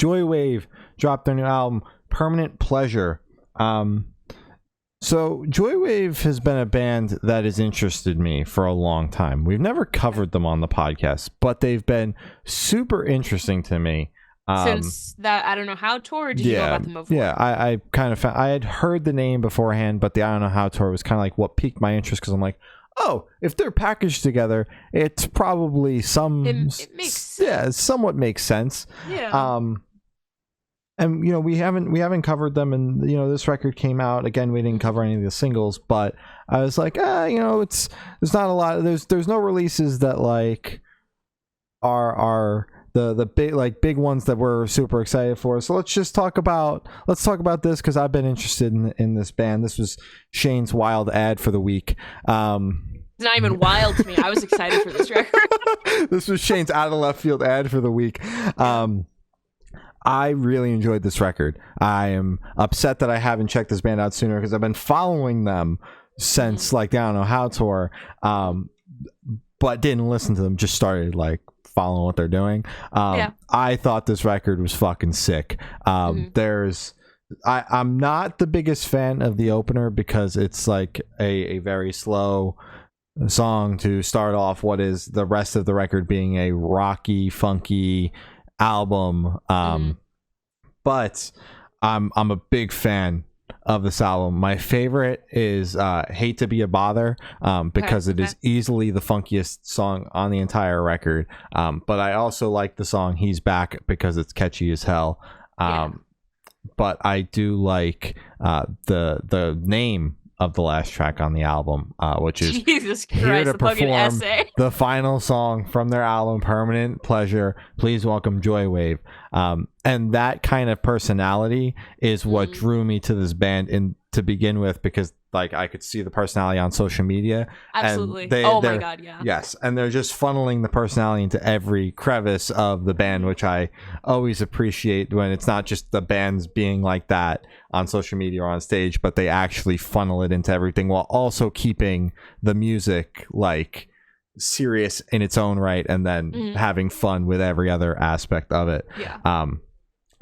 Joywave dropped their new album, Permanent Pleasure. So Joywave has been a band that has interested me for a long time. We've never covered them on the podcast, but they've been super interesting to me. Since that I Don't Know How tour, or did you know about them before? Yeah, I kind of found, I had heard the name beforehand, but the I Don't Know How tour was kind of like what piqued my interest, because I'm like, oh, if they're packaged together, it's probably It makes sense. Yeah, it somewhat makes sense. Yeah. And we haven't covered them, and this record came out again. We didn't cover any of the singles, but I was like, it's there's not a lot. There's no releases that like are the big ones that we're super excited for. So let's talk about this, because I've been interested in this band. This was Shane's wild ad for the week. It's not even wild to me. I was excited for this record. This was Shane's out of left field ad for the week. I really enjoyed this record. I am upset that I haven't checked this band out sooner, because I've been following them since like the I Don't Know How tour, but didn't listen to them. Just started like following what they're doing. I thought this record was fucking sick. I'm not the biggest fan of the opener, because it's like a very slow song to start off what is the rest of the record being a rocky, funky album. But I'm a big fan of this album. My favorite is Hate to Be a Bother, because it is easily the funkiest song on the entire record. But I also like the song He's Back, because it's catchy as hell. But I do like the name of the last track on the album, which is Jesus Christ, here to the fucking perform essay. the final song from their album, Permanent Pleasure. Please welcome Joywave. And that kind of personality is what drew me to this band to begin with, because like I could see the personality on social media. Absolutely. And my god, yeah. Yes, and they're just funneling the personality into every crevice of the band, which I always appreciate, when it's not just the bands being like that on social media or on stage, but they actually funnel it into everything, while also keeping the music like serious in its own right, and then having fun with every other aspect of it.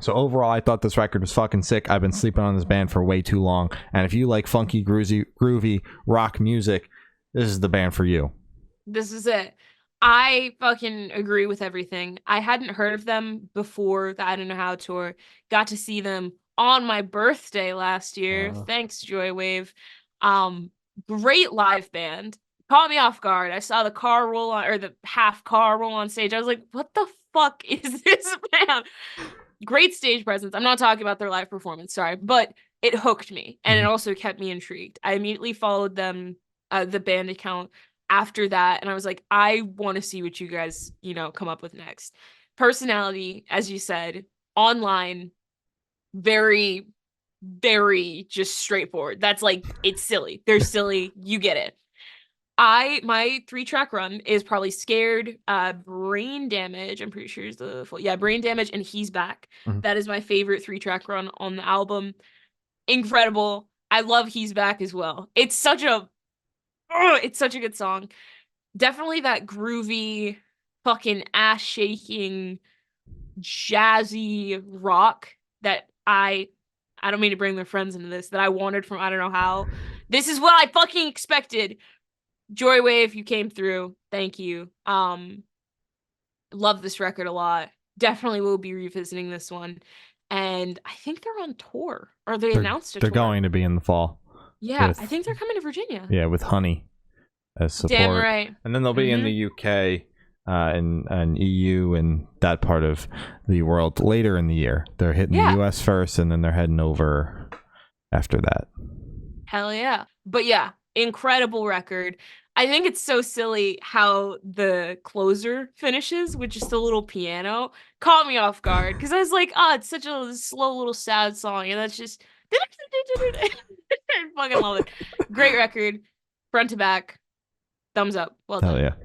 So overall, I thought this record was fucking sick. I've been sleeping on this band for way too long, and if you like funky, groovy rock music, this is the band for you. This is it. I fucking agree with everything. I hadn't heard of them before the I Don't Know How tour. Got to see them on my birthday last year. Thanks, Joywave. Great live band. Caught me off guard. I saw the car roll on, or the half car roll on stage. I was like, what the fuck is this band? Great stage presence. I'm not talking about their live performance, sorry, but it hooked me, and it also kept me intrigued. I immediately followed them, the band account after that, and I was like, I want to see what you guys, come up with next. Personality, as you said, online, very, very just straightforward. That's like, it's silly. They're silly. You get it. My 3-track run is probably Scared, Brain Damage, I'm pretty sure is the full, Brain Damage, and He's Back. That is my favorite 3-track run on the album. Incredible. I love He's Back as well. It's such a good song. Definitely that groovy, fucking ass-shaking, jazzy rock that I don't mean to bring their friends into this, that I wanted from I Don't Know How. This is what I fucking expected. Joywave, you came through. Thank you. Love this record a lot. Definitely will be revisiting this one. And I think they're on tour. Or they announced a tour. They're going to be in the fall. Yeah, I think they're coming to Virginia. Yeah, with Honey as support. Damn right. And then they'll be in the UK and EU and that part of the world later in the year. They're hitting the US first, and then they're heading over after that. Hell yeah. But yeah, incredible record. I think it's so silly how the closer finishes with just a little piano. Caught me off guard, because I was like, it's such a slow little sad song, and that's just I fucking love it. Great record, front to back, thumbs up. Well done. Hell yeah.